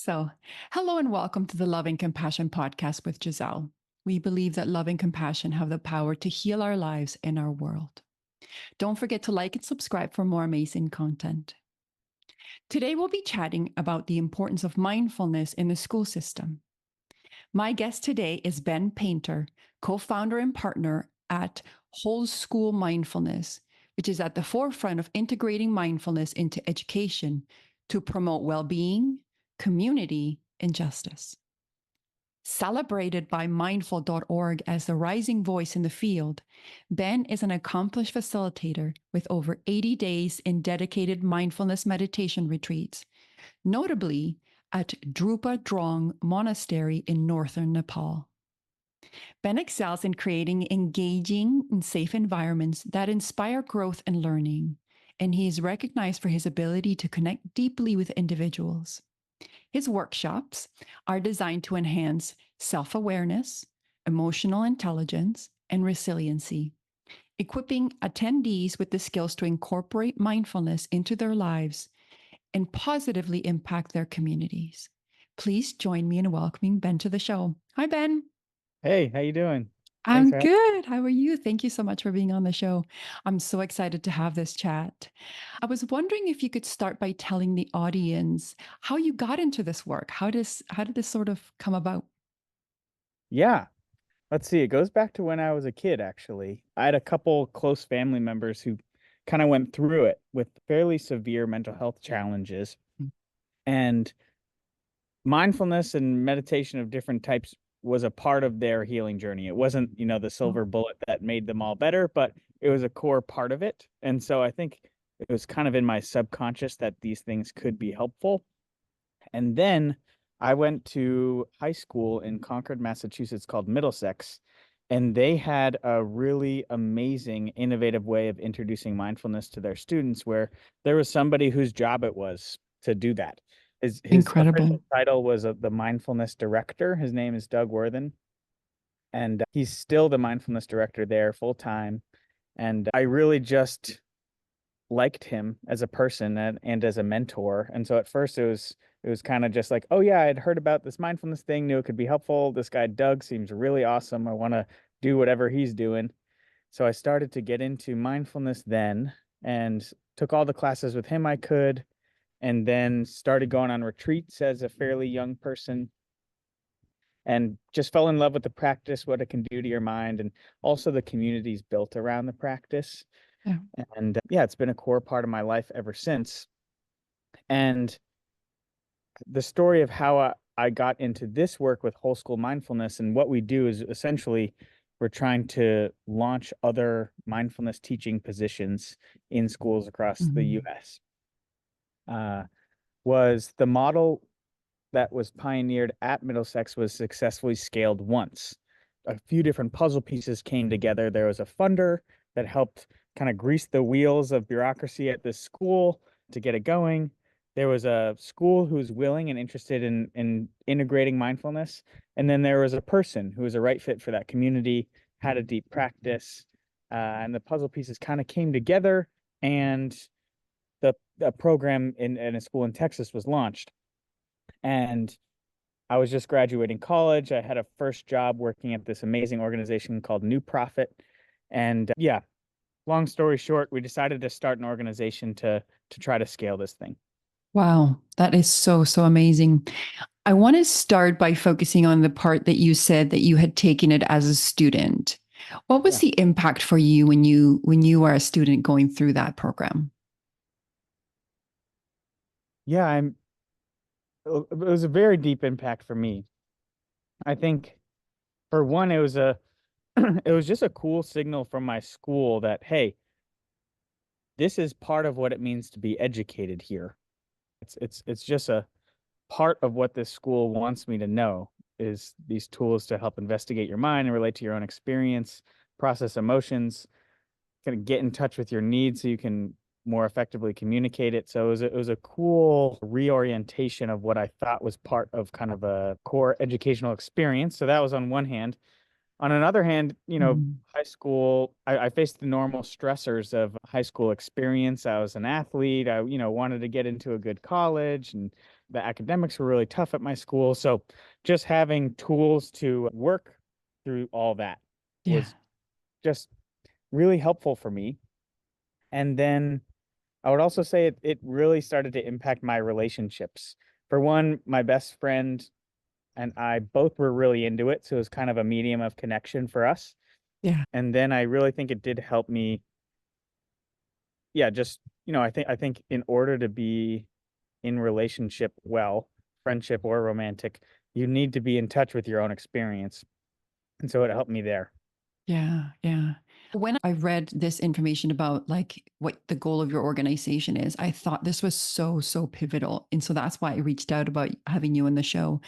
So, hello and welcome to the Love and Compassion podcast with Giselle. We believe that love and compassion have the power to heal our lives and our world. Don't forget to like and subscribe for more amazing content. Today, we'll be chatting about the importance of mindfulness in the school system. My guest today is Ben Painter, co founder and partner at Whole School Mindfulness, which is at the forefront of integrating mindfulness into education to promote well being, community, and justice. Celebrated by mindful.org as the rising voice in the field, Ben is an accomplished facilitator with over 80 days in dedicated mindfulness meditation retreats, notably at Drupa Drong Monastery in northern Nepal. Ben excels in creating engaging and safe environments that inspire growth and learning, and he is recognized for his ability to connect deeply with individuals. His workshops are designed to enhance self awareness, emotional intelligence, and resiliency, equipping attendees with the skills to incorporate mindfulness into their lives and positively impact their communities. Please join me in welcoming Ben to the show. Hi, Ben. Hey, how you doing? Thanks I'm for having good. How are you? Thank you so much for being on the show. I'm so excited to have this chat. I was wondering if you could start by telling the audience how you got into this work. How did this sort of come about? Yeah, let's see. It goes back to when I was a kid, actually. I had a couple close family members who kind of went through it with fairly severe mental health challenges. And mindfulness and meditation of different types was a part of their healing journey. It wasn't, the Oh, silver bullet that made them all better, but it was a core part of it. And so I think it was kind of in my subconscious that these things could be helpful. And then I went to high school in Concord, Massachusetts called Middlesex, and they had a really amazing, innovative way of introducing mindfulness to their students where there was somebody whose job it was to do that. His incredible. official title was the mindfulness director. His name is Doug Worthen, and he's still the mindfulness director there full time. And I really just liked him as a person and as a mentor. And so at first it was kind of just like, oh yeah, I'd heard about this mindfulness thing, knew it could be helpful. This guy Doug seems really awesome. I want to do whatever he's doing. So I started to get into mindfulness then and took all the classes with him I could, and then started going on retreats as a fairly young person and just fell in love with the practice, what it can do to your mind, and also the communities built around the practice. Yeah. And yeah, it's been a core part of my life ever since. And the story of how I got into this work with whole school mindfulness and what we do is essentially we're trying to launch other mindfulness teaching positions in schools across the Mhm. US. Was the model that was pioneered at Middlesex was successfully scaled once. A few different puzzle pieces came together. There was a funder that helped kind of grease the wheels of bureaucracy at this school to get it going. There was a school who was willing and interested in integrating mindfulness. And then there was a person who was a right fit for that community, had a deep practice, and the puzzle pieces kind of came together. And the program in a school in Texas was launched. And I was just graduating college. I had a first job working at this amazing organization called New Profit. And yeah, long story short, we decided to start an organization to try to scale this thing. Wow, that is so amazing. I want to start by focusing on the part that you said that you had taken it as a student. What was Yeah. the impact for you when you were a student going through that program? Yeah, it was a very deep impact for me. I think for one, it was a it was just a cool signal from my school that, hey, this is part of what it means to be educated here. It's just a part of what this school wants me to know is these tools to help investigate your mind and relate to your own experience, process emotions, kind of get in touch with your needs so you can more effectively communicate it. So it was a cool reorientation of what I thought was part of kind of a core educational experience. So that was on one hand. On another hand, Mhm. high school, I faced the normal stressors of high school experience. I was an athlete. I wanted to get into a good college and the academics were really tough at my school. So just having tools to work through all that Yeah. was just really helpful for me. And then I would also say it really started to impact my relationships. For one, my best friend and I both were really into it. So it was kind of a medium of connection for us. Yeah. And then I really think it did help me. Yeah, just, I think in order to be in relationship well, friendship or romantic, you need to be in touch with your own experience. And so it helped me there. Yeah, yeah. When I read this information about like what the goal of your organization is, I thought this was so, so pivotal. And so that's why I reached out about having you on the show.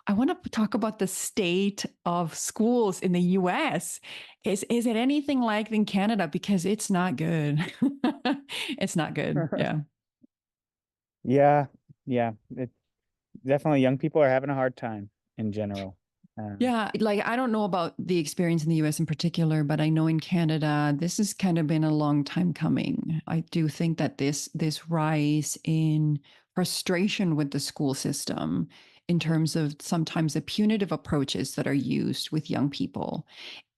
I want to talk about the state of schools in the US. Is it anything like in Canada? Because it's not good. It's not good. Yeah. Yeah, yeah. It definitely young people are having a hard time in general. Um, Yeah, like I don't know about the experience in the US in particular, but I know in Canada this has kind of been a long time coming. I do think that this rise in frustration with the school system in terms of sometimes the punitive approaches that are used with young people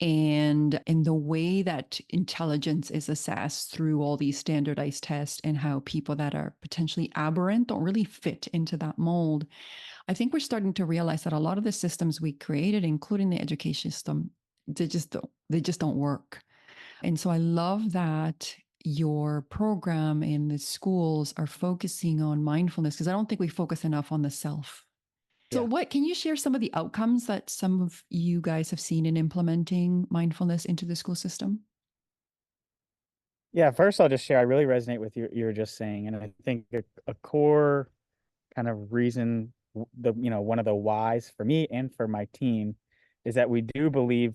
and in the way that intelligence is assessed through all these standardized tests and how people that are potentially aberrant don't really fit into that mold. I think we're starting to realize that a lot of the systems we created, including the education system, they just don't work. And so I love that your program in the schools are focusing on mindfulness because I don't think we focus enough on the self. So yeah. what can you share some of the outcomes that some of you guys have seen in implementing mindfulness into the school system? Yeah, first I'll just share, I really resonate with you were just saying, and I think a core kind of reason, one of the whys for me and for my team is that we do believe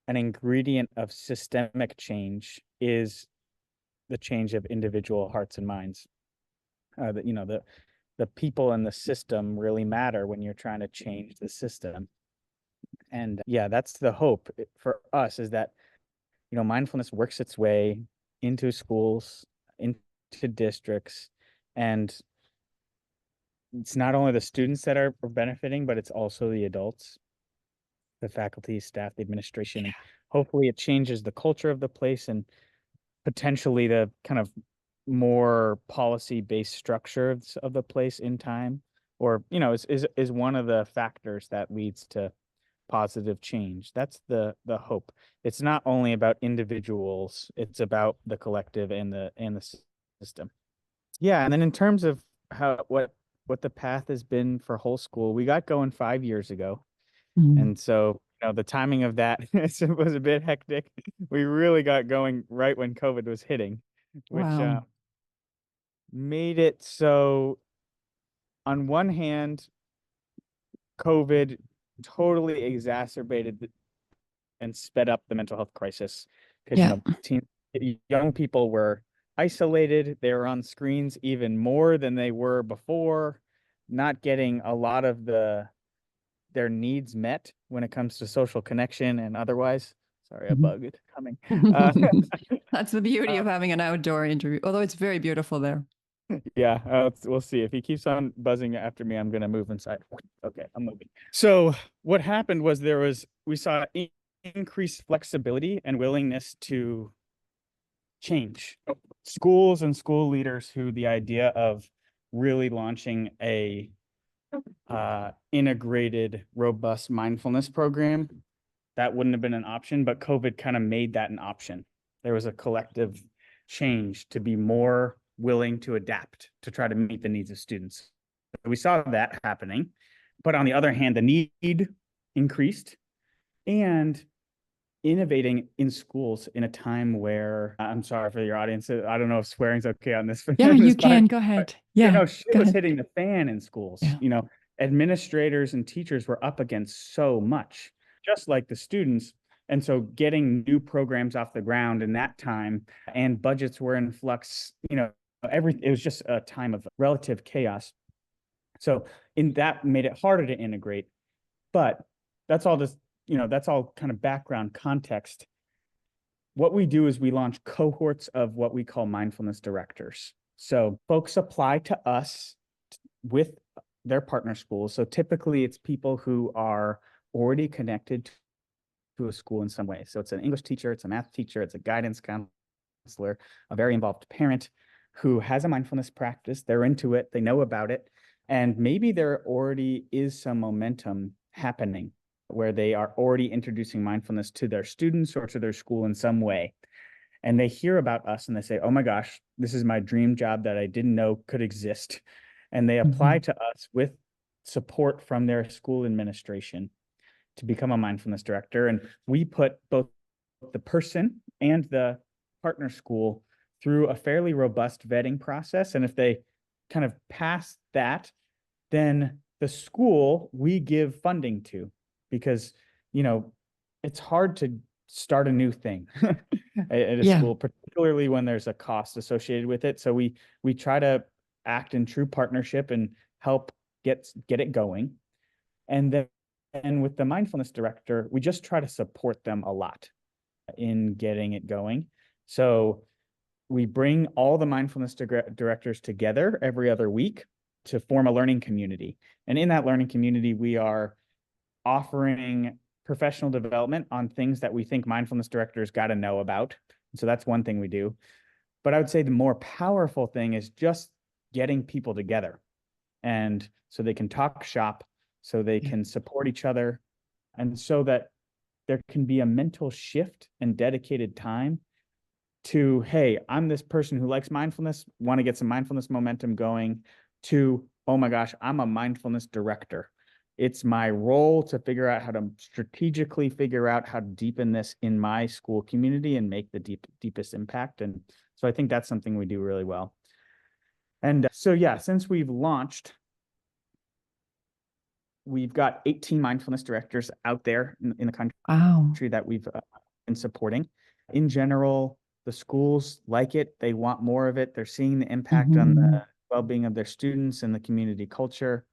an ingredient of systemic change is the change of individual hearts and minds. That the people in the system really matter when you're trying to change the system. And yeah, that's the hope for us, is that mindfulness works its way into schools, into districts, and it's not only the students that are benefiting, but it's also the adults, the faculty, staff, the administration, and hopefully it changes the culture of the place and potentially the kind of more policy-based structure of the place in time, or is one of the factors that leads to positive change. That's the hope. It's not only about individuals, it's about the collective and the system. Yeah, and then in terms of how what the path has been for whole school, we got going 5 years ago. Mm. And so, the timing of that was a bit hectic. We really got going right when COVID was hitting, which Wow. made it so, on one hand, COVID totally exacerbated and sped up the mental health crisis because, Yeah. young people were isolated. They were on screens even more than they were before, not getting a lot of their needs met when it comes to social connection and otherwise. Sorry, a Mhm. bug is coming. Uh, That's the beauty uh, of having an outdoor interview, although it's very beautiful there. yeah, we'll see. If he keeps on buzzing after me, I'm gonna move inside. Okay, I'm moving. So what happened was we saw increased flexibility and willingness to change. Schools and school leaders who the idea of really launching a integrated, robust mindfulness program, that wouldn't have been an option, but COVID kind of made that an option. There was a collective change to be more willing to adapt to try to meet the needs of students. We saw that happening, but on the other hand, the need increased, and innovating in schools in a time where, I'm sorry for your audience, I don't know if swearing's okay on this Yeah, you this can. podcast, Go but ahead. Yeah, shit go was ahead. hitting the fan in schools. Yeah. Administrators and teachers were up against so much, just like the students. And so getting new programs off the ground in that time, and budgets were in flux, it was just a time of relative chaos. So in that made it harder to integrate. But that's all that's all kind of background context. What we do is we launch cohorts of what we call mindfulness directors. So folks apply to us with they're partner schools. So typically it's people who are already connected to a school in some way. So it's an English teacher, it's a math teacher, it's a guidance counselor, a very involved parent who has a mindfulness practice. They're into it, they know about it, and maybe there already is some momentum happening where they are already introducing mindfulness to their students or to their school in some way. And they hear about us and they say, oh my gosh, this is my dream job that I didn't know could exist. And they apply Mhm. to us with support from their school administration to become a mindfulness director. And we put both the person and the partner school through a fairly robust vetting process. And if they kind of pass that, then the school we give funding to, because, you know, it's hard to start a new thing at a Yeah. school, particularly when there's a cost associated with it. So we try to act in true partnership and help get it going. And then and with the mindfulness director, we just try to support them a lot in getting it going. So we bring all the mindfulness directors together every other week to form a learning community. And in that learning community, we are offering professional development on things that we think mindfulness directors got to know about. So that's one thing we do. But I would say the more powerful thing is just getting people together. And so they can talk shop, so they Yeah. can support each other, and so that there can be a mental shift and dedicated time to, hey, I'm this person who likes mindfulness, want to get some mindfulness momentum going, to, oh my gosh, I'm a mindfulness director. It's my role to figure out how to strategically figure out how to deepen this in my school community and make the deepest impact. And so I think that's something we do really well. And so, yeah, since we've launched, we've got 18 mindfulness directors out there in the country Wow. that we've been supporting. In general, the schools like it. They want more of it. They're seeing the impact on Mhm. the well-being of their students and the community culture.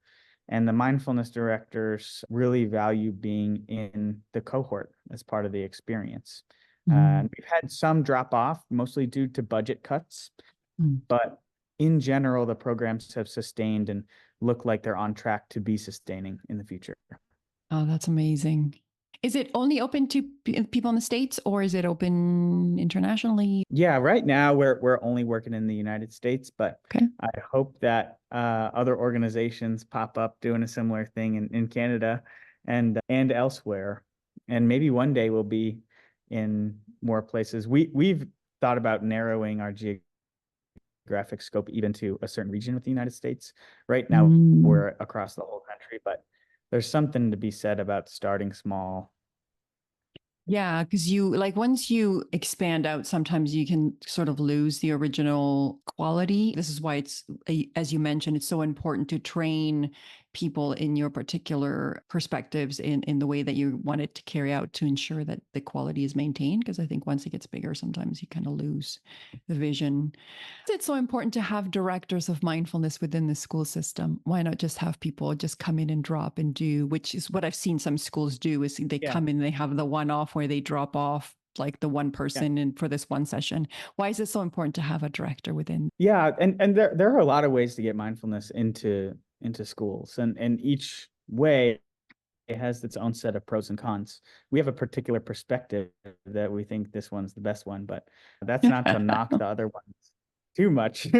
And the mindfulness directors really value being in the cohort as part of the experience. Mhm. And we've had some drop off, mostly due to budget cuts, Mm. but in general, the programs have sustained and look like they're on track to be sustaining in the future. Oh, that's amazing. Is it only open to people in the States or is it open internationally? Yeah, right now we're only working in the United States, but Okay. I hope that other organizations pop up doing a similar thing in Canada and elsewhere. And maybe one day we'll be in more places. We've thought about narrowing our geographic scope even to a certain region of the United States. Right now Mm. we're across the whole country, but there's something to be said about starting small. Yeah, because you like once you expand out, sometimes you can sort of lose the original quality. This is why as you mentioned, it's so important to train people in your particular perspectives in the way that you want it to carry out to ensure that the quality is maintained. Because I think once it gets bigger, sometimes you kind of lose the vision. It's so important to have directors of mindfulness within the school system. Why not just have people just come in and drop and do, which is what I've seen some schools do is they Yeah, come in, they have the one off where they drop off like the one yeah. person and for this one session. Why is it so important to have a director within? Yeah, and there are a lot of ways to get mindfulness into schools, and each way it has its own set of pros and cons. We have a particular perspective that we think this one's the best one, but that's not to knock the other ones too much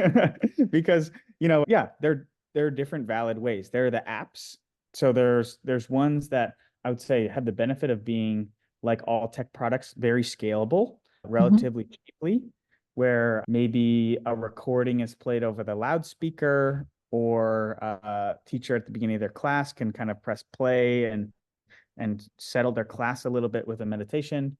because, yeah, there are different valid ways. There are the apps. So there's ones that I would say have the benefit of being, like all tech products, very scalable, Mhm. relatively cheaply, where maybe a recording is played over the loudspeaker, or a teacher at the beginning of their class can kind of press play and settle their class a little bit with a meditation.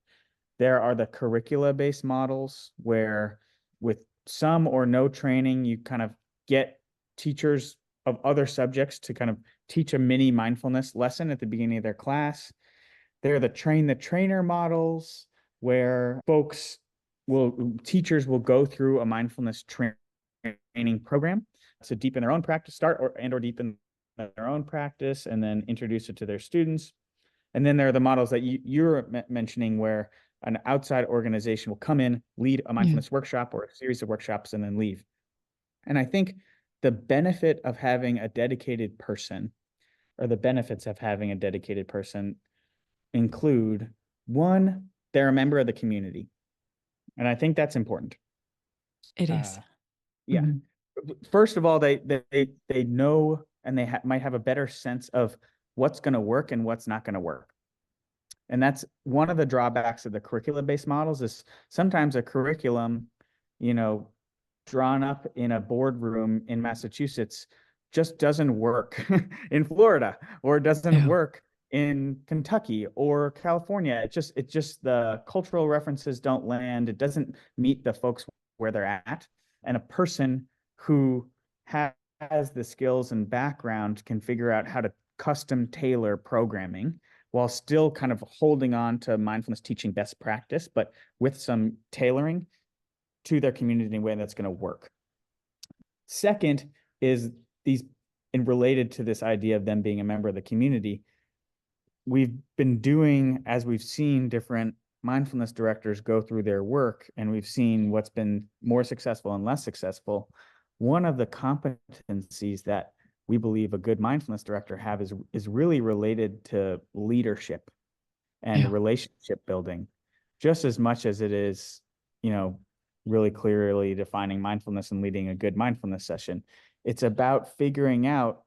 There are the curricula-based models where, with some or no training, you kind of get teachers of other subjects to kind of teach a mini mindfulness lesson at the beginning of their class. There are the train the trainer models where teachers will go through a mindfulness training program to deepen their own practice, start or deepen their own practice, and then introduce it to their students. And then there are the models that you're mentioning where an outside organization will come in, lead a Yeah. mindfulness workshop or a series of workshops, and then leave. And I think the benefit of having a dedicated person, or the benefits of having a dedicated person, include: one, they're a member of the community. And I think that's important. It is. Uh, yeah. Mhm. First of all, they know, and they might have a better sense of what's going to work and what's not going to work. And that's one of the drawbacks of the curriculum-based models, is sometimes a curriculum, you know, drawn up in a boardroom in Massachusetts just doesn't work in Florida, or doesn't Yeah. work in Kentucky or California. It just the cultural references don't land. It doesn't meet the folks where they're at. And a person who has the skills and background can figure out how to custom tailor programming while still kind of holding on to mindfulness teaching best practice, but with some tailoring to their community in a way that's going to work. Second is these, and related to this idea of them being a member of the community, we've been doing, as we've seen different mindfulness directors go through their work, and we've seen what's been more successful and less successful. One of the competencies that we believe a good mindfulness director have is really related to leadership and Yeah. relationship building, just as much as it is, really clearly defining mindfulness and leading a good mindfulness session. It's about figuring out,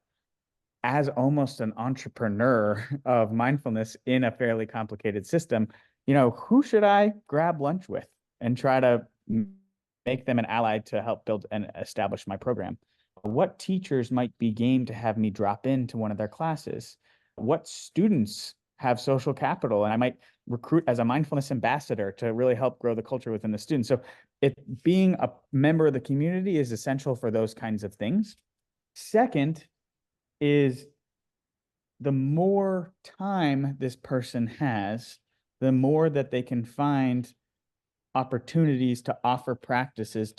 as almost an entrepreneur of mindfulness in a fairly complicated system, who should I grab lunch with and try to make them an ally to help build and establish my program? What teachers might be game to have me drop into one of their classes? What students have social capital and I might recruit as a mindfulness ambassador to really help grow the culture within the students? So being a member of the community is essential for those kinds of things. Second is, the more time this person has, the more that they can find opportunities to offer practices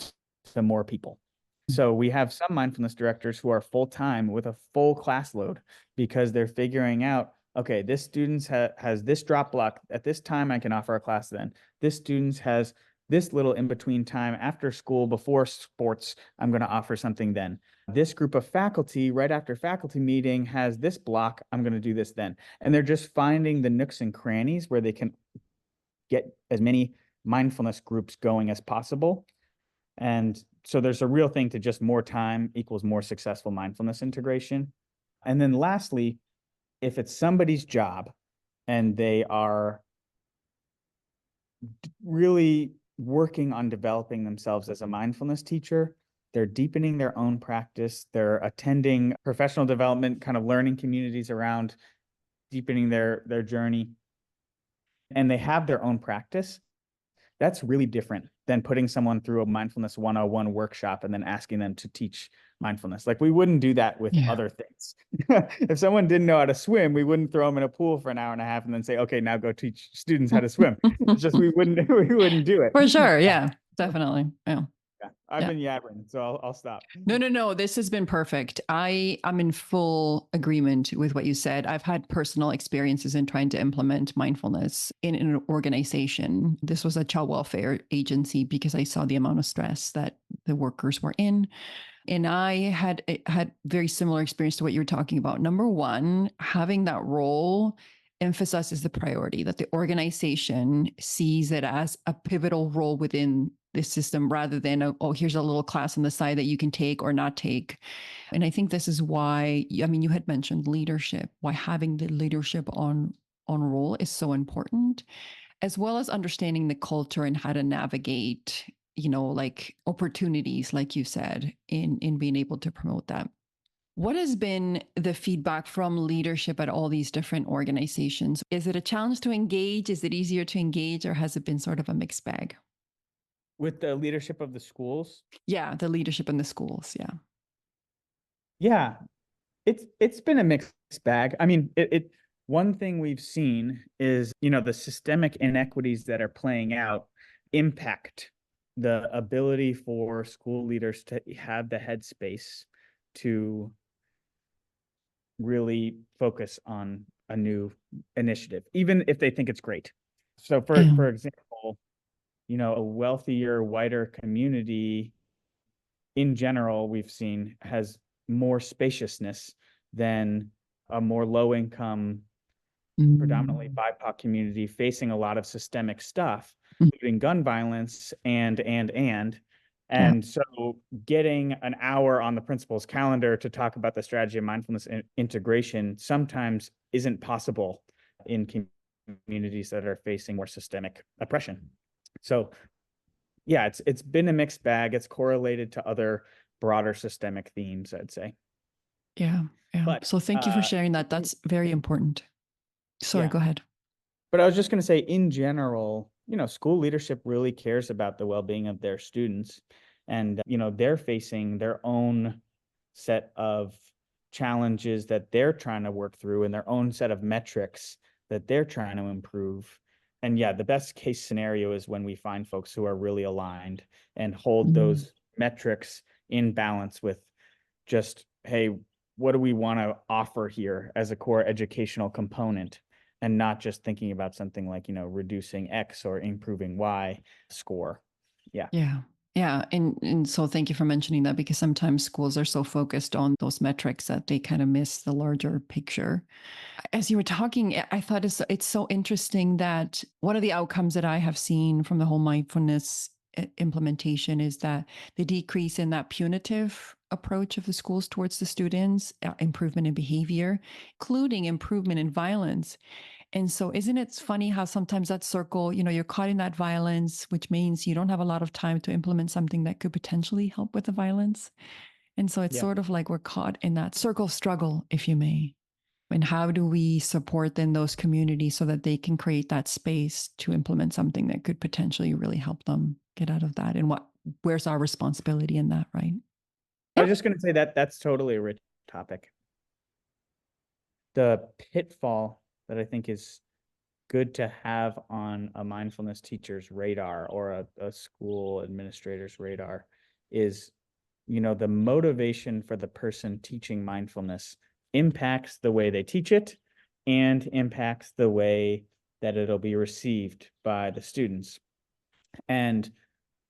to more people. So we have some mindfulness directors who are full-time with a full class load, because they're figuring out, okay, this student has this drop block at this time, I can offer a class then. This student has this little in-between time after school, before sports, I'm going to offer something then. This group of faculty, right after faculty meeting, has this block, I'm going to do this then. And they're just finding the nooks and crannies where they can get as many mindfulness groups going as possible. And so there's a real thing to just more time equals more successful mindfulness integration. And then lastly, if it's somebody's job and they are really working on developing themselves as a mindfulness teacher, they're deepening their own practice, they're attending professional development kind of learning communities around deepening their journey, and they have their own practice, that's really different than putting someone through a mindfulness 101 workshop and then asking them to teach mindfulness. Like, we wouldn't do that with Yeah. other things. If someone didn't know how to swim, we wouldn't throw them in a pool for an hour and a half and then say, okay, now go teach students how to swim. It's just, we wouldn't do it. For sure. Yeah, definitely. Yeah. Yeah, I've Yeah. been yabbering, so I'll stop. No, no, no. This has been perfect. I'm in full agreement with what you said. I've had personal experiences in trying to implement mindfulness in an organization. This was a child welfare agency, because I saw the amount of stress that the workers were in. And I had very similar experience to what you were talking about. Number one, having that role emphasizes the priority, that the organization sees it as a pivotal role within the system, rather than oh, here's a little class on the side that you can take or not take. And I think this is why, I mean, you had mentioned leadership, why having the leadership on role is so important, as well as understanding the culture and how to navigate, like opportunities, like you said, in being able to promote that. What has been the feedback from leadership at all these different organizations? Is it a challenge to engage? Is it easier to engage, or has it been sort of a mixed bag? With the leadership of the schools, Yeah, the leadership in the schools. Yeah. yeah, it's been a mixed bag. I mean, it one thing we've seen is, the systemic inequities that are playing out impact the ability for school leaders to have the headspace to really focus on a new initiative, even if they think it's great. So for example, a wealthier, whiter community in general, we've seen has more spaciousness than a more low income, predominantly Mm. BIPOC community facing a lot of systemic stuff, Mm. including gun violence and. Yeah. And so getting an hour on the principal's calendar to talk about the strategy of mindfulness integration sometimes isn't possible in communities that are facing more systemic oppression. So yeah, it's been a mixed bag. It's correlated to other broader systemic themes, I'd say. Yeah. Yeah. But So thank you for sharing that. That's very important. Sorry, yeah, go ahead. but I was just going to say, in general, school leadership really cares about the well-being of their students, and they're facing their own set of challenges that they're trying to work through, and their own set of metrics that they're trying to improve. And yeah, the best case scenario is when we find folks who are really aligned and hold Mm. those metrics in balance with just, hey, what do we want to offer here as a core educational component? And not just thinking about something like, reducing X or improving Y score. Yeah. Yeah. Yeah. And so thank you for mentioning that, because sometimes schools are so focused on those metrics that they kind of miss the larger picture. As you were talking, I thought it's so interesting that one of the outcomes that I have seen from the whole mindfulness implementation is that the decrease in that punitive approach of the schools towards the students, improvement in behavior, including improvement in violence. And so, isn't it funny how sometimes that circle, you're caught in that violence, which means you don't have a lot of time to implement something that could potentially help with the violence. And so it's Yeah. sort of like we're caught in that circle struggle, if you may. And how do we support then those communities so that they can create that space to implement something that could potentially really help them get out of that? And where's our responsibility in that, right? I Yeah. was just going to say that that's totally a rich topic. The pitfall that I think is good to have on a mindfulness teacher's radar or a school administrator's radar is, the motivation for the person teaching mindfulness impacts the way they teach it and impacts the way that it'll be received by the students. And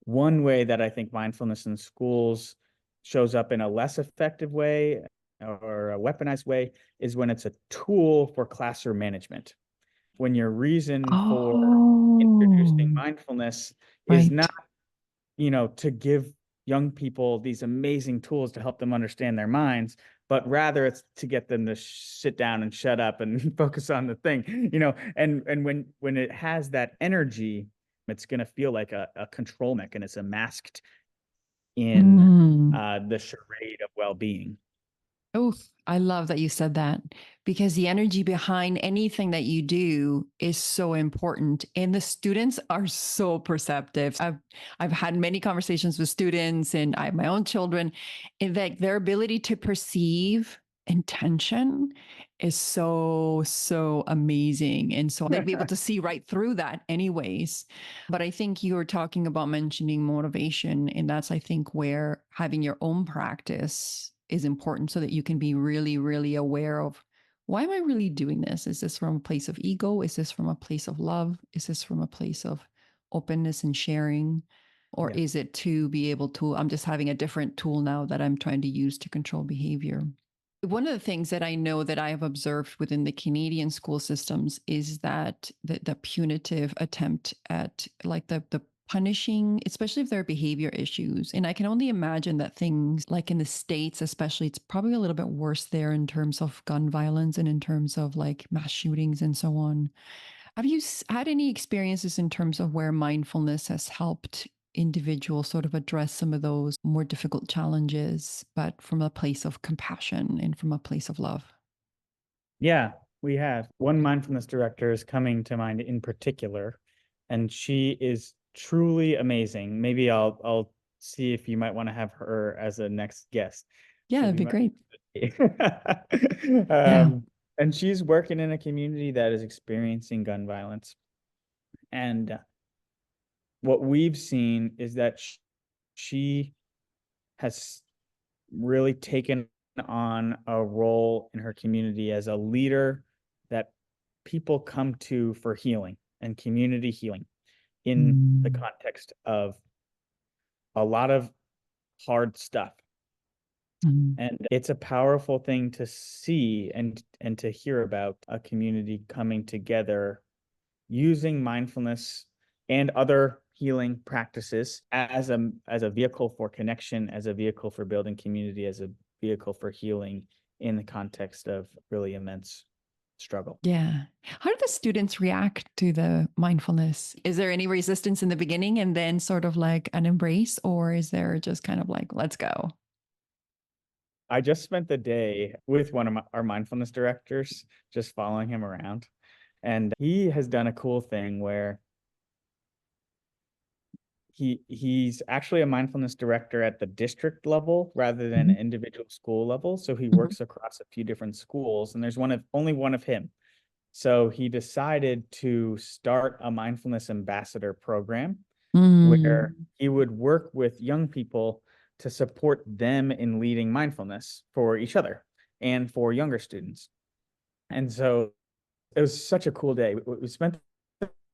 one way that I think mindfulness in schools shows up in a less effective way or a weaponized way is when it's a tool for classroom management. When your reason for introducing Oh, mindfulness is not, right. to give young people these amazing tools to help them understand their minds, but rather it's to get them to sit down and shut up and focus on the thing, and when it has that energy, it's going to feel like a control mechanism masked in Mm. the charade of well-being. Oh, I love that you said that, because the energy behind anything that you do is so important, and the students are so perceptive. I've had many conversations with students, and I have my own children, and that their ability to perceive intention is so amazing, and so they'll be able to see right through that anyways. But I think you were talking about mentioning motivation, and that's, I think, where having your own practice is important so that you can be really, really aware of, why am I really doing this? Is this from a place of ego? Is this from a place of love? Is this from a place of openness and sharing? Or Yeah. is it to be able to, I'm just having a different tool now that I'm trying to use to control behavior? One of the things that I know that I have observed within the Canadian school systems is that the punitive attempt at, like, the punishing, especially if there are behavior issues. And I can only imagine that things like in the States, especially, it's probably a little bit worse there in terms of gun violence and in terms of like mass shootings and so on. Have you had any experiences in terms of where mindfulness has helped individuals sort of address some of those more difficult challenges, but from a place of compassion and from a place of love? Yeah, we have. One mindfulness director is coming to mind in particular, and she is truly amazing. Maybe I'll see if you might want to have her as a next guest. Yeah, So that'd we be might. great. Yeah. And she's working in a community that is experiencing gun violence. And what we've seen is that she has really taken on a role in her community as a leader that people come to for healing and community healing in the Mm. context of a lot of hard stuff. Mhm. And it's a powerful thing to see and to hear about a community coming together using mindfulness and other healing practices as a vehicle for connection, as a vehicle for building community, as a vehicle for healing in the context of really immense struggle. Yeah. How do the students react to the mindfulness? Is there any resistance in the beginning and then sort of like an embrace, or is there just kind of like, let's go? I just spent the day with one of our mindfulness directors, just following him around. And he has done a cool thing where he's actually a mindfulness director at the district level rather than Mhm. individual school level. So he Mhm. works across a few different schools, and there's only one of him. So he decided to start a mindfulness ambassador program where Mm. he would work with young people to support them in leading mindfulness for each other and for younger students. And so it was such a cool day. We spent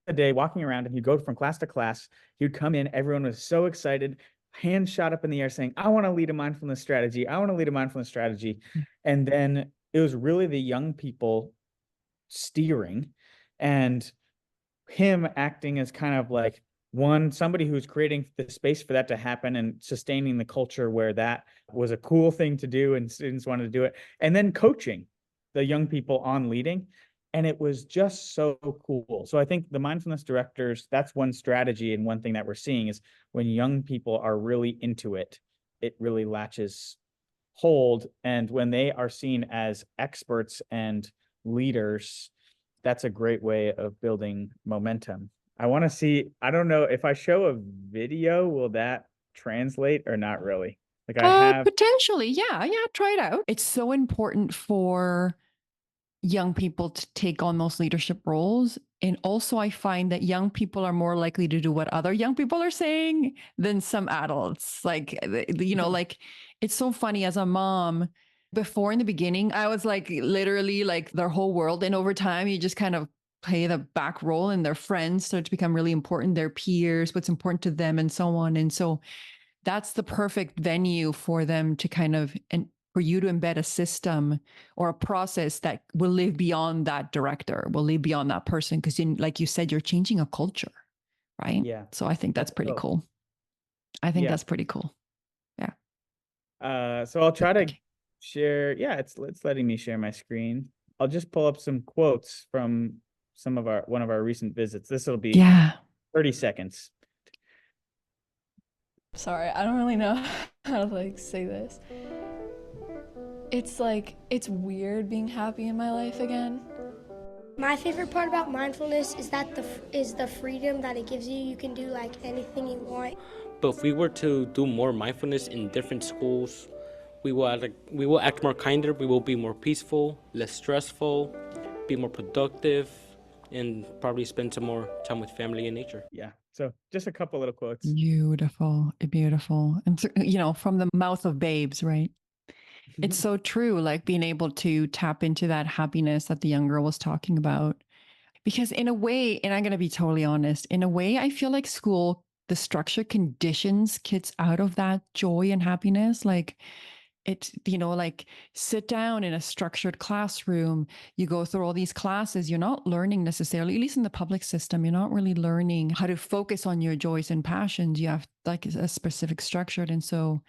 the day walking around, and he'd go from class to class. He'd come in, everyone was so excited, hands shot up in the air saying, I want to lead a mindfulness strategy. I want to lead a mindfulness strategy. And then it was really the young people steering and him acting as kind of like somebody who's creating the space for that to happen and sustaining the culture where that was a cool thing to do and students wanted to do it, and then coaching the young people on leading. And it was just so cool. So I think the mindfulness directors, that's one strategy, and one thing that we're seeing is when young people are really into it, it really latches hold. And when they are seen as experts and leaders, that's a great way of building momentum. I want to see, I don't know if I show a video, will that translate or not really? Like I have, Potentially, yeah, yeah. Try it out. It's so important for young people to take on those leadership roles. And also, I find that young people are more likely to do what other young people are saying than some adults. Like, like it's so funny as a mom. Before in the beginning, I was like literally like their whole world. And over time, you just kind of play the back role and their friends start to become really important, their peers, what's important to them, and so on. And so that's the perfect venue for them to kind of and for you to embed a system or a process that will live beyond that director, will live beyond that person. Because, like you said, you're changing a culture, right? yeah, So I think that's that's pretty so, cool. I think yeah. that's pretty cool. Yeah. So I'll try to Okay. share, yeah, it's letting me share my screen. I'll just pull up some quotes from one of our recent visits. This will be Yeah. 30 seconds. Sorry, I don't really know how to like say this. It's like it's weird being happy in my life again. My favorite part about mindfulness is that is the freedom that it gives you. You can do like anything you want. But if we were to do more mindfulness in different schools, we will act more kinder, we will be more peaceful, less stressful, be more productive, and probably spend some more time with family and nature. Yeah. So just a couple little quotes. Beautiful. Beautiful. And, from the mouth of babes, right? It's so true. Like being able to tap into that happiness that the young girl was talking about. Because in a way, and I'm going to be totally honest, in a way, I feel like school, the structure conditions kids out of that joy and happiness. Like it, like sit down in a structured classroom, you go through all these classes, you're not learning necessarily, at least in the public system, you're not really learning how to focus on your joys and passions. You have like a specific structure. And so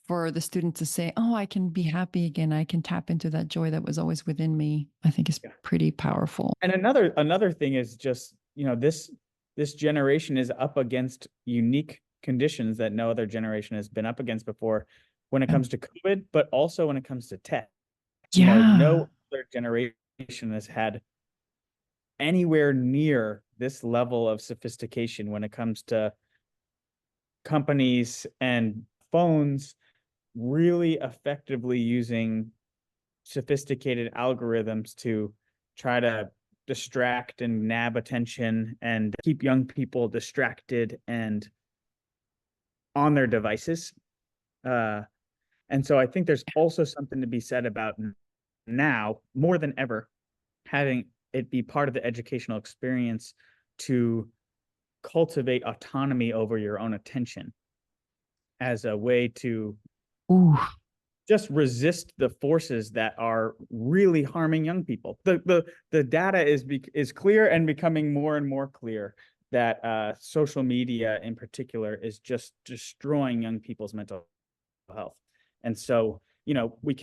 for the student to say, oh, I can be happy again, I can tap into that joy that was always within me, I think is Yeah. pretty powerful. And another thing is just, this generation is up against unique conditions that no other generation has been up against before when it Yeah. comes to COVID, but also when it comes to tech. Yeah. No other generation has had anywhere near this level of sophistication when it comes to companies and phones really effectively using sophisticated algorithms to try to distract and nab attention and keep young people distracted and on their devices. And so I think there's also something to be said about now, more than ever, having it be part of the educational experience to cultivate autonomy over your own attention. as a way to Ooh, just resist the forces that are really harming young people. The data is clear and becoming more and more clear that social media in particular is just destroying young people's mental health. And so, we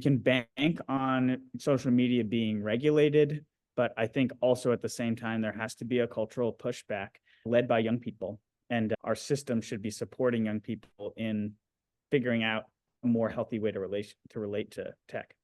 can bank on social media being regulated, but I think also at the same time there has to be a cultural pushback led by young people, and our system should be supporting young people in figuring out a more healthy way to relate to tech.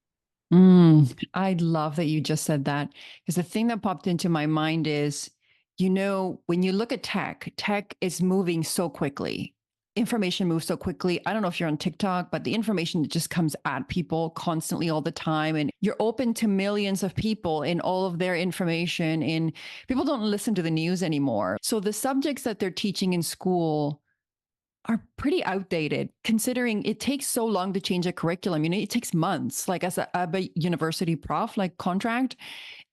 I love that you just said that, because the thing that popped into my mind is, when you look at tech is moving so quickly. Information moves so quickly. I don't know if you're on TikTok, but the information that just comes at people constantly all the time. And you're open to millions of people in all of their information. And people don't listen to the news anymore. So the subjects that they're teaching in school are pretty outdated, considering it takes so long to change a curriculum. It takes months, like as a university prof, like contract.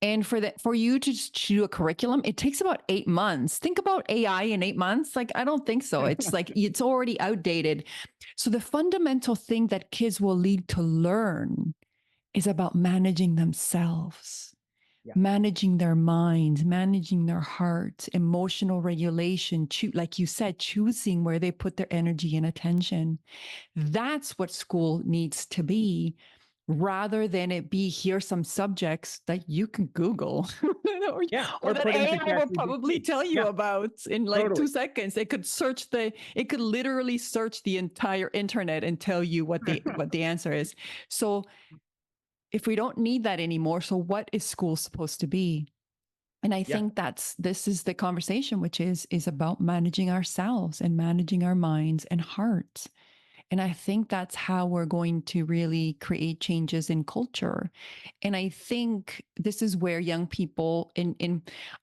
And for you to just do a curriculum, it takes about 8 months. Think about AI in 8 months. Like, I don't think so. It's like, it's already outdated. So the fundamental thing that kids will need to learn is about managing themselves, managing their minds, managing their hearts, emotional regulation, like you said, choosing where they put their energy and attention. That's what school needs to be, rather than it be, here's some subjects that you can Google or, Or that put into AI will probably ChatGPT. tell you about in like Totally. 2 seconds. It could literally search the entire internet and tell you what the answer is. So if we don't need that anymore, so what is school supposed to be? And I think this is the conversation, which is about managing ourselves and managing our minds and hearts. And I think that's how we're going to really create changes in culture. And I think this is where young people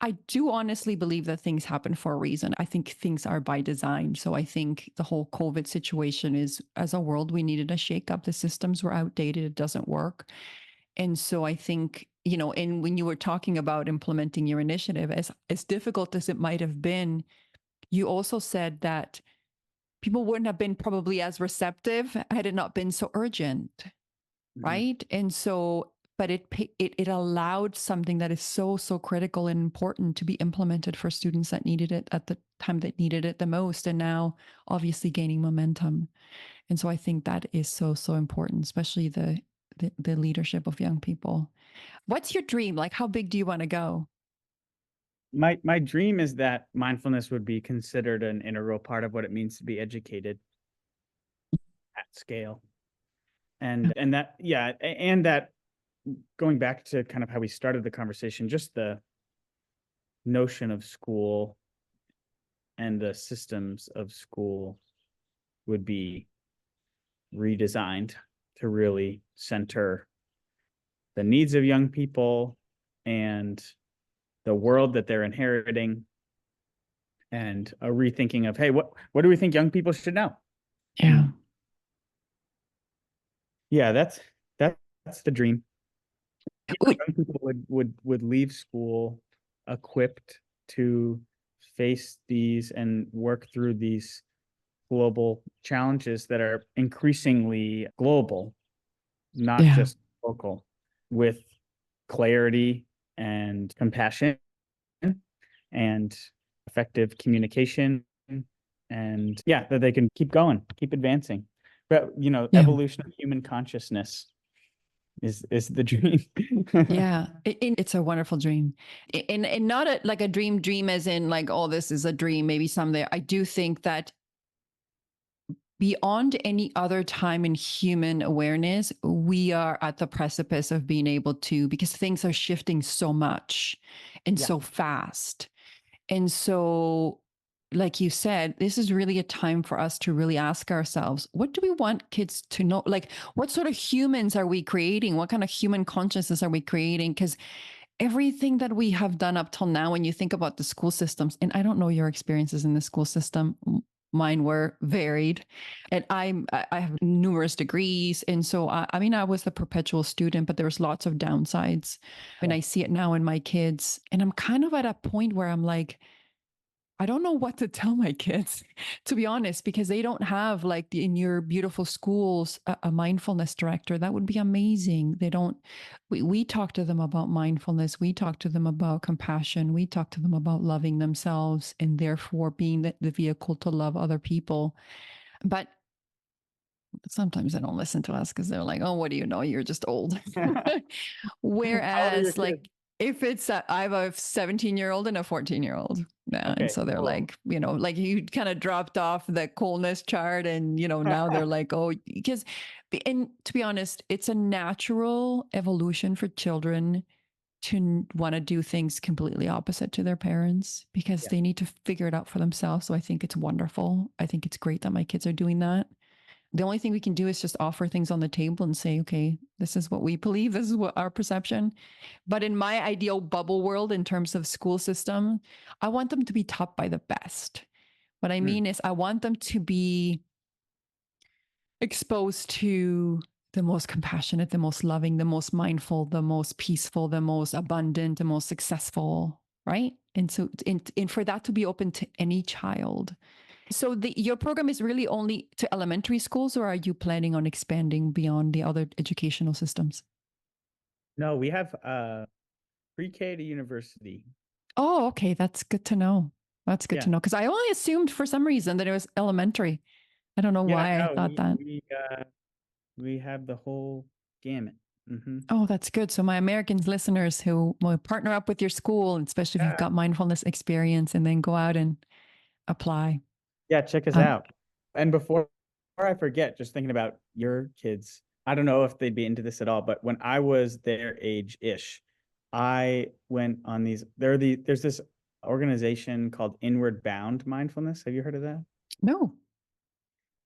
I do honestly believe that things happen for a reason. I think things are by design. So I think the whole COVID situation is, as a world, we needed a shakeup. The systems were outdated. It doesn't work. And so I think, and when you were talking about implementing your initiative, as difficult as it might have been, you also said that people wouldn't have been probably as receptive had it not been so urgent, right? And so, but it allowed something that is so critical and important to be implemented for students that needed it at the time that needed it the most, and now obviously gaining momentum. And so I think that is so important, especially the leadership of young people. What's your dream? Like, how big do you want to go? My dream is that mindfulness would be considered an integral part of what it means to be educated at scale. And that going back to kind of how we started the conversation, just the notion of school and the systems of school would be redesigned to really center the needs of young people and the world that they're inheriting, and a rethinking of, hey, what do we think young people should know? Yeah, that's the dream. Young people would leave school equipped to face these and work through these global challenges that are increasingly global, not just local, with clarity and compassion and effective communication, and that they can keep going, keep advancing. But evolution of human consciousness is the dream. It's a wonderful dream, and not like a dream as in like, oh, this is a dream, maybe someday. I do think that beyond any other time in human awareness, we are at the precipice of being able to, because things are shifting so much and so fast. And so, like you said, this is really a time for us to really ask ourselves, what do we want kids to know? Like, what sort of humans are we creating? What kind of human consciousness are we creating? Because everything that we have done up till now, when you think about the school systems, and I don't know your experiences in the school system, mine were varied, and I have numerous degrees, and so I mean, I was the perpetual student, but there was lots of downsides. And I see it now in my kids, and I'm kind of at a point where I'm like, I don't know what to tell my kids, to be honest, because they don't have like in your beautiful schools a mindfulness director. That would be amazing. They don't. We talk to them about mindfulness. We talk to them about compassion. We talk to them about loving themselves and therefore being the vehicle to love other people. But sometimes they don't listen to us because they're like, "Oh, what do you know? You're just old." How old are your Whereas, like, kids? if it's I have a 17-year-old and a 14-year-old. Yeah. And Okay, so they're cool. like, like you kind of dropped off the coolness chart and, now they're like, oh, because, and to be honest, it's a natural evolution for children to want to do things completely opposite to their parents because Yeah. they need to figure it out for themselves. So I think it's wonderful. I think it's great that my kids are doing that. The only thing we can do is just offer things on the table and say, okay, this is what we believe, this is what our perception. But in my ideal bubble world, in terms of school system, I want them to be taught by the best. What I mean is, I want them to be exposed to the most compassionate, the most loving, the most mindful, the most peaceful, the most abundant, the most successful, right? And so, and for that to be open to any child. So your program is really only to elementary schools, or are you planning on expanding beyond the other educational systems? No, we have pre-K to university. Oh, okay. That's good to know. That's good Yeah. to know. Because I only assumed for some reason that it was elementary. I don't know Yeah, why I no, thought that. we have the whole gamut. Oh, that's good. So my American listeners who will partner up with your school, and especially if you've Yeah. got mindfulness experience, and then go out and apply. Yeah, check us Um, out. And before I forget, just thinking about your kids, I don't know if they'd be into this at all, but when I was their age-ish, I went on there's this organization called Inward Bound Mindfulness. Have you heard of that? no.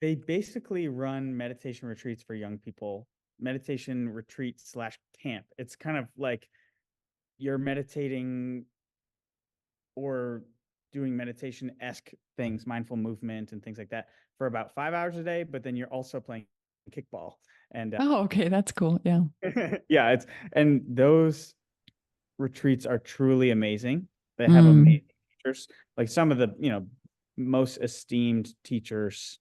They basically run meditation retreats for young people, meditation retreat slash camp. It's kind of like you're meditating or doing meditation-esque things, mindful movement and things like that for about 5 hours a day, but then you're also playing kickball. And Oh, okay. That's cool. Yeah. yeah, and those retreats are truly amazing. They have Mm, amazing teachers, like some of the, most esteemed teachers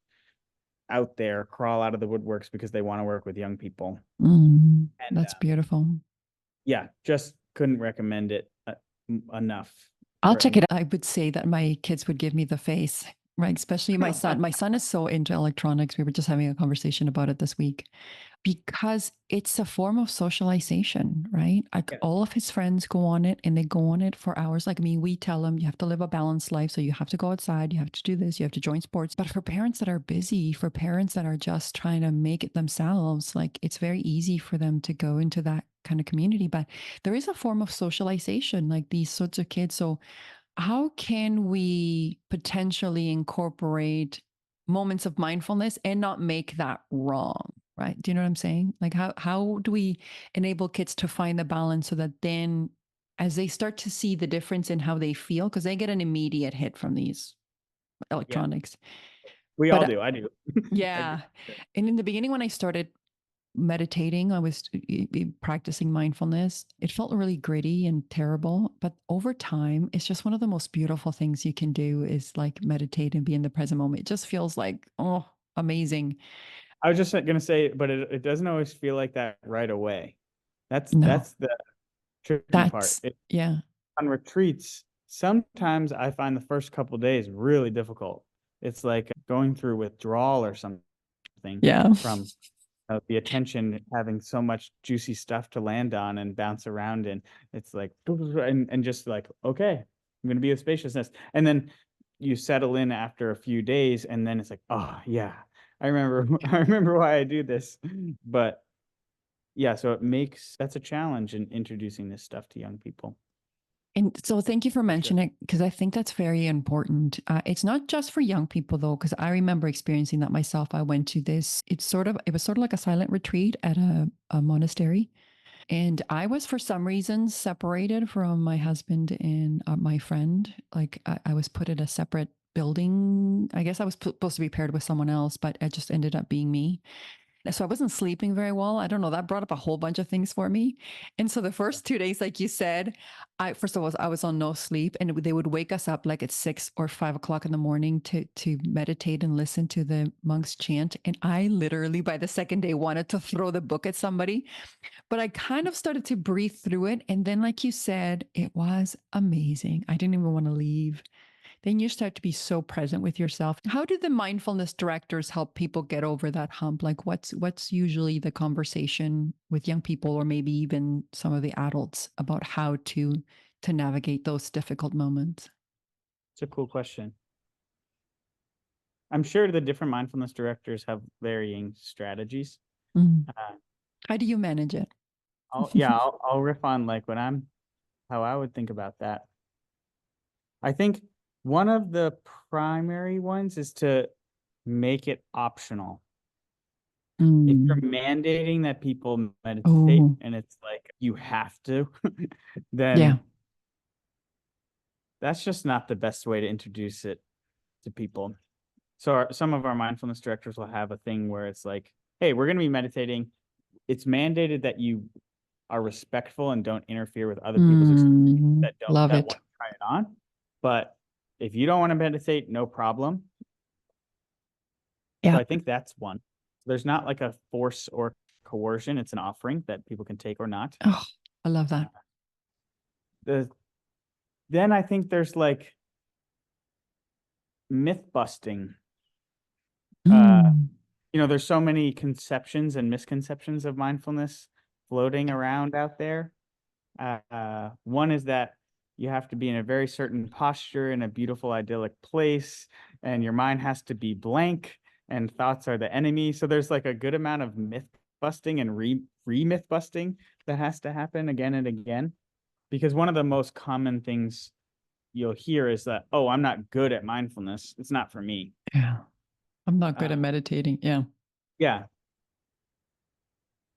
out there crawl out of the woodworks because they want to work with young people. And that's beautiful. yeah, just couldn't recommend it enough. I'll check it out. I would say that my kids would give me the face, right? Especially my son. My son is so into electronics. We were just having a conversation about it this week because it's a form of socialization, right? Like Yeah. all of his friends go on it and they go on it for hours. Like me, we tell them you have to live a balanced life. So you have to go outside, you have to do this, you have to join sports. But for parents that are busy, for parents that are just trying to make it themselves, like it's very easy for them to go into that kind of community. But there is a form of socialization, like these sorts of kids. So how can we potentially incorporate moments of mindfulness and not make that wrong? Right. Do you know what I'm saying? Like how do we enable kids to find the balance so that then as they start to see the difference in how they feel, because they get an immediate hit from these Yeah, electronics. we all But do. I do. I do. yeah. And in the beginning, when I started meditating, I was practicing mindfulness. It felt really gritty and terrible, but over time, it's just one of the most beautiful things you can do is like meditate and be in the present moment. It just feels like, oh, amazing. I was just gonna say, but it doesn't always feel like that right away. That's No, the tricky part. that's, yeah. On retreats, sometimes I find the first couple days really difficult. It's like going through withdrawal or something Yeah. from the attention having so much juicy stuff to land on and bounce around in. It's like and just like, okay, I'm gonna be a spaciousness. And then you settle in after a few days, and then it's like, oh yeah, I remember I remember why I do this. But yeah, so that's a challenge in introducing this stuff to young people. And so thank you for Sure. mentioning it because I think that's very important. It's not just for young people though, because I remember experiencing that myself. I went to this, it was sort of like a silent retreat at a monastery. And I was, for some reason, separated from my husband and my friend. Like I was put in a separate building. I guess I was supposed to be paired with someone else, but it just ended up being me. So I wasn't sleeping very well. I don't know. That brought up a whole bunch of things for me. And so the first 2 days, like you said, first of all, I was on no sleep, and they would wake us up like at 6 or 5 o'clock in the morning to meditate and listen to the monks chant. And I literally, by the second day, wanted to throw the book at somebody, but I kind of started to breathe through it. And then, like you said, it was amazing. I didn't even want to leave. Then you start to be so present with yourself. How do the mindfulness directors help people get over that hump? Like what's usually the conversation with young people, or maybe even some of the adults, about how to navigate those difficult moments? It's a cool question. I'm sure the different mindfulness directors have varying strategies. Mm. Uh, How do you manage it? I'll riff on like how I would think about that. I think one of the primary ones is to make it optional. If you're Mm. mandating that people meditate Oh, and it's like you have to, yeah. then that's just not the best way to introduce it to people. So some of our mindfulness directors will have a thing where it's like, hey, we're going to be meditating. It's mandated that you are respectful and don't interfere with other people's experiences that Love want it. to try it on. But if you don't want to meditate, no problem. So Yeah. I think that's one. There's not like a force or coercion. It's an offering that people can take or not. Oh, I love that. Then I think there's like myth busting. Mm. There's so many conceptions and misconceptions of mindfulness floating around out there. One is that you have to be in a very certain posture in a beautiful, idyllic place, and your mind has to be blank, and thoughts are the enemy. So there's like a good amount of myth busting and re-myth busting that has to happen again and again. Because one of the most common things you'll hear is that, oh, I'm not good at mindfulness. It's not for me. Yeah. I'm not good at meditating. Yeah. Yeah.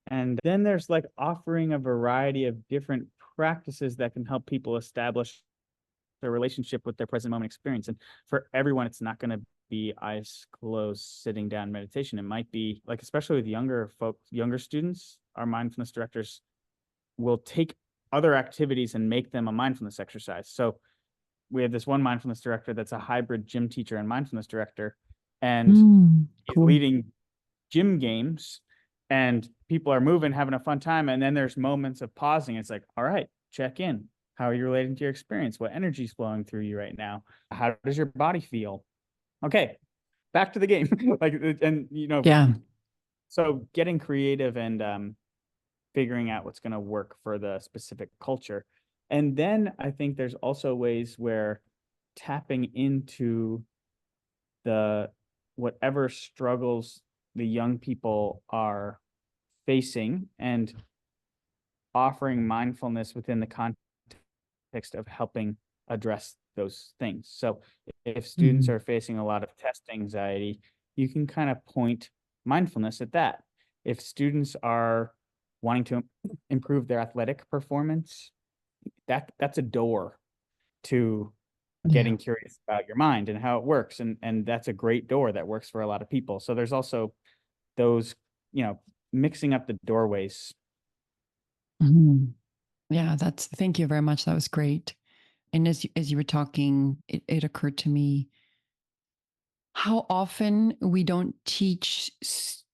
And then there's like offering a variety of different practices that can help people establish their relationship with their present moment experience. And for everyone, it's not going to be eyes closed, sitting down meditation. It might be like, especially with younger students, our mindfulness directors will take other activities and make them a mindfulness exercise. So we have this one mindfulness director that's a hybrid gym teacher and mindfulness director, and he's Cool. leading gym games, and people are moving, having a fun time. And then there's moments of pausing. It's like, all right, check in. How are you relating to your experience? What energy is flowing through you right now? How does your body feel? Okay, back to the game. Yeah. So getting creative and figuring out what's going to work for the specific culture. And then I think there's also ways where tapping into the whatever struggles the young people are facing and offering mindfulness within the context of helping address those things. So if students are facing a lot of test anxiety, you can kind of point mindfulness at that. If students are wanting to improve their athletic performance, that's a door to getting curious about your mind and how it works. And that's a great door that works for a lot of people. So there's also those, mixing up the doorways. Yeah, thank you very much. That was great. And as you were talking, it occurred to me how often we don't teach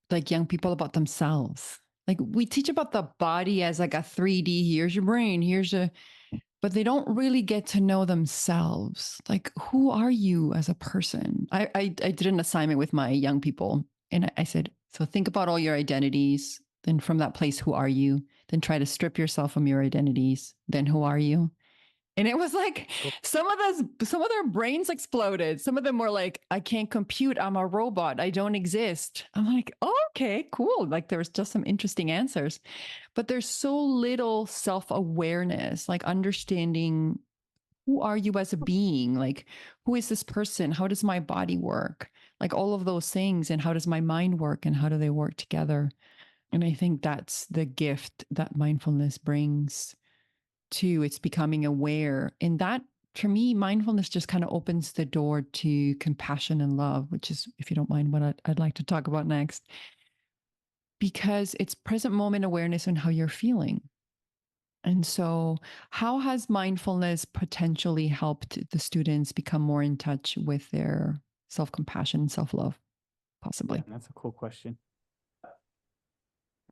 like young people about themselves. Like we teach about the body as like a 3D, here's your brain, but they don't really get to know themselves. Like, who are you as a person? I did an assignment with my young people, and I said, so think about all your identities. Then from that place, who are you? Then try to strip yourself from your identities. Then who are you? And it was like some of their brains exploded. Some of them were like, I can't compute. I'm a robot. I don't exist. I'm like, oh, okay, cool. Like there was just some interesting answers. But there's so little self-awareness, like understanding, who are you as a being? Like, who is this person? How does my body work? Like all of those things. And how does my mind work? And how do they work together? And I think that's the gift that mindfulness brings to it's becoming aware. And that, for me, mindfulness just kind of opens the door to compassion and love, which is, if you don't mind, what I'd like to talk about next. because it's present moment awareness on how you're feeling. And so, how has mindfulness potentially helped the students become more in touch with their self compassion, self love, possibly? That's a cool question.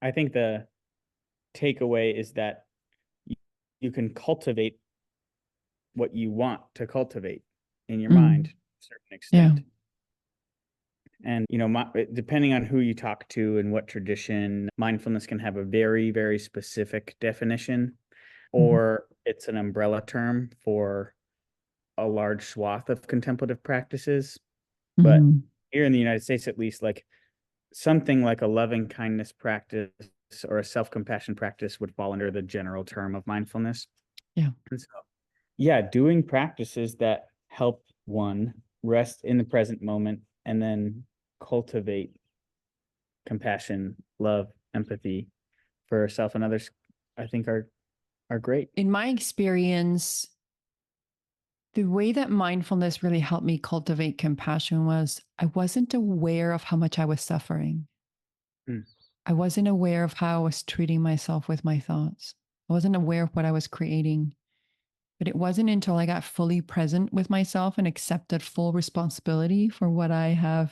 I think the takeaway is that you can cultivate what you want to cultivate in your mind to a certain extent. And, depending on who you talk to and what tradition, mindfulness can have a very, very specific definition, or it's an umbrella term for a large swath of contemplative practices. But here in the United States, at least, like something like a loving kindness practice or a self-compassion practice would fall under the general term of mindfulness. Yeah. And so, yeah, doing practices that help one rest in the present moment and then cultivate compassion, love, empathy for yourself and others, I think are great. In my experience, the way that mindfulness really helped me cultivate compassion was I wasn't aware of how much I was suffering. I wasn't aware of how I was treating myself with my thoughts. I wasn't aware of what I was creating. But it wasn't until I got fully present with myself and accepted full responsibility for what I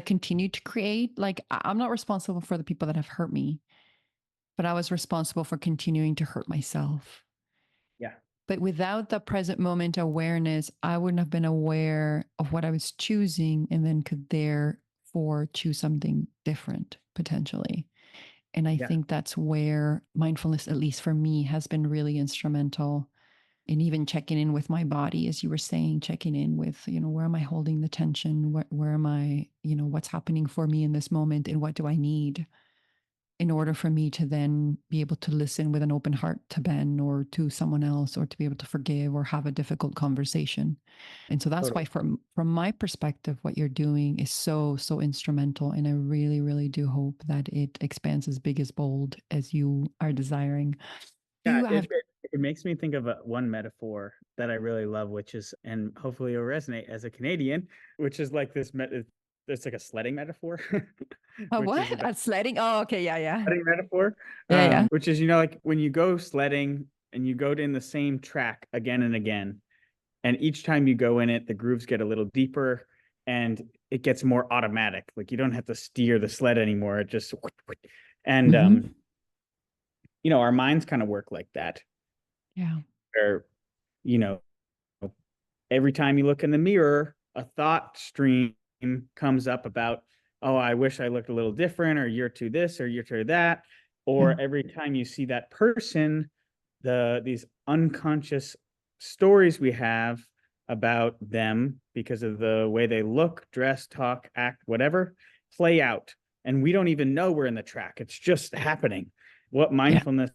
continue to create. Like, I'm not responsible for the people that have hurt me, but I was responsible for continuing to hurt myself. Yeah. But without the present moment awareness, I wouldn't have been aware of what I was choosing and then could therefore choose something different potentially. And I think that's where mindfulness, at least for me, has been really instrumental in even checking in with my body, as you were saying, checking in with, where am I holding the tension? Where am I, what's happening for me in this moment? And what do I need in order for me to then be able to listen with an open heart to Ben or to someone else, or to be able to forgive or have a difficult conversation. And so that's why from my perspective, what you're doing is so, so instrumental. And I really, really do hope that it expands as big as bold as you are desiring. It makes me think of one metaphor that I really love, which is, and hopefully it'll resonate as a Canadian, which is like this, it's like a sledding metaphor. What? At sledding? Oh, okay. Yeah. Sledding metaphor. Yeah. Which is, like when you go sledding and you go in the same track again and again, and each time you go in it, the grooves get a little deeper and it gets more automatic. Like you don't have to steer the sled anymore. It just, and, our minds kind of work like that. Yeah. Where, every time you look in the mirror, a thought stream comes up about, oh, I wish I looked a little different, or you're to this, or you're to that. Or every time you see that person, these unconscious stories we have about them because of the way they look, dress, talk, act, whatever, play out. And we don't even know we're in the track. It's just happening. What mindfulness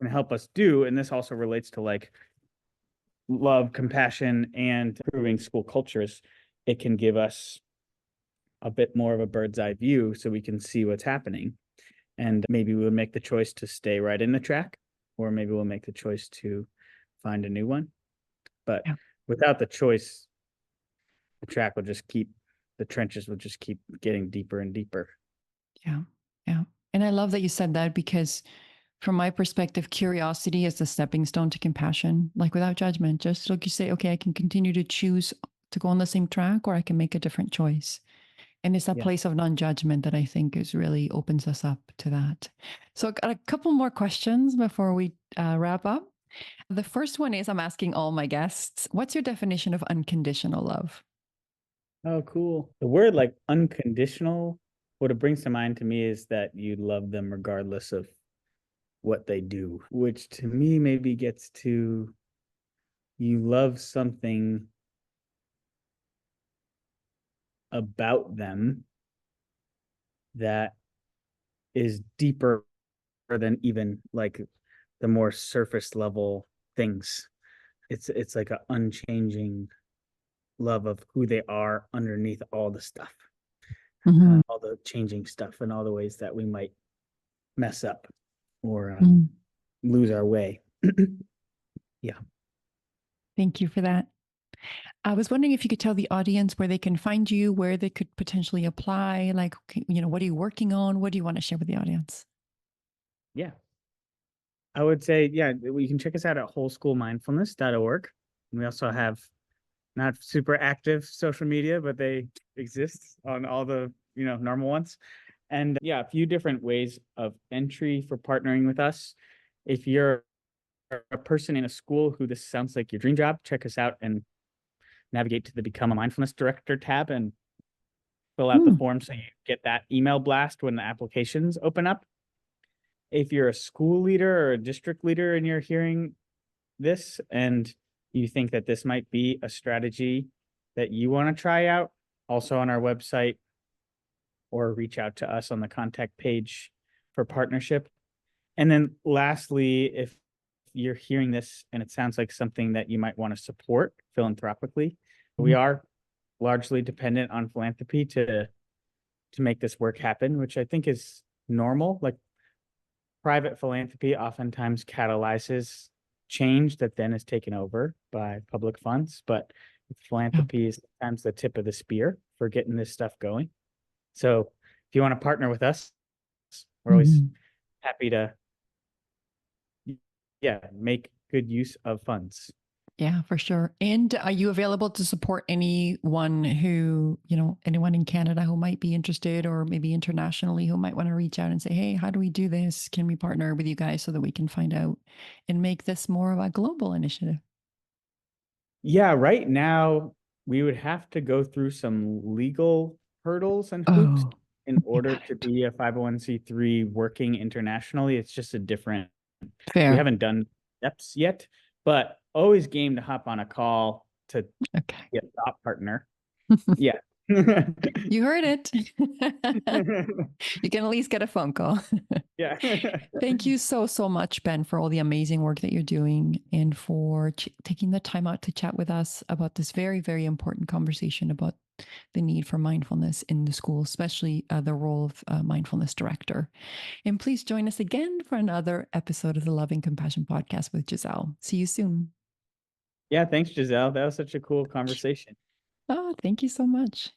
can help us do, and this also relates to like love, compassion, and improving school cultures, it can give us a bit more of a bird's eye view so we can see what's happening. And maybe we'll make the choice to stay right in the track, or maybe we'll make the choice to find a new one. But without the choice, the trenches will just keep getting deeper and deeper. Yeah. And I love that you said that, because from my perspective, curiosity is the stepping stone to compassion, like without judgment. Just like you say, okay, I can continue to choose to go on the same track, or I can make a different choice. And it's that place of non-judgment that I think really opens us up to that. So I got a couple more questions before we wrap up. The first one is, I'm asking all my guests, what's your definition of unconditional love? Oh, cool. The word like unconditional, what it brings to mind to me is that you love them regardless of what they do, which to me maybe gets to, you love something about them that is deeper than even like the more surface level things. It's like an unchanging love of who they are underneath all the stuff, all the changing stuff, and all the ways that we might mess up or lose our way. Yeah. Thank you for that. I was wondering if you could tell the audience where they can find you, where they could potentially apply. Like, what are you working on? What do you want to share with the audience? Yeah. I would say, yeah, you can check us out at wholeschoolmindfulness.org. And we also have not super active social media, but they exist on all the, normal ones. And yeah, a few different ways of entry for partnering with us. If you're a person in a school who this sounds like your dream job, check us out and navigate to the Become a Mindfulness Director tab and fill out the form so you get that email blast when the applications open up. If you're a school leader or a district leader and you're hearing this and you think that this might be a strategy that you want to try out, also on our website, or reach out to us on the contact page for partnership. And then lastly, if you're hearing this and it sounds like something that you might want to support philanthropically, we are largely dependent on philanthropy to make this work happen, which I think is normal. Like, private philanthropy oftentimes catalyzes change that then is taken over by public funds, but philanthropy is sometimes the tip of the spear for getting this stuff going. So if you want to partner with us, we're always happy to make good use of funds. Yeah, for sure. And are you available to support anyone who, anyone in Canada who might be interested, or maybe internationally who might want to reach out and say, hey, how do we do this? Can we partner with you guys so that we can find out and make this more of a global initiative? Yeah, right now we would have to go through some legal hurdles and hoops in order to be a 501c3 working internationally. It's just a different, Fair. we haven't done steps yet, but always game to hop on a call to get a thought partner. Yeah. You heard it. You can at least get a phone call. Yeah. Thank you so much, Ben, for all the amazing work that you're doing and for taking the time out to chat with us about this very, very important conversation about the need for mindfulness in the school, especially the role of mindfulness director. And please join us again for another episode of the Loving Compassion podcast with Giselle. See you soon. Yeah, thanks, Giselle. That was such a cool conversation. Oh, thank you so much.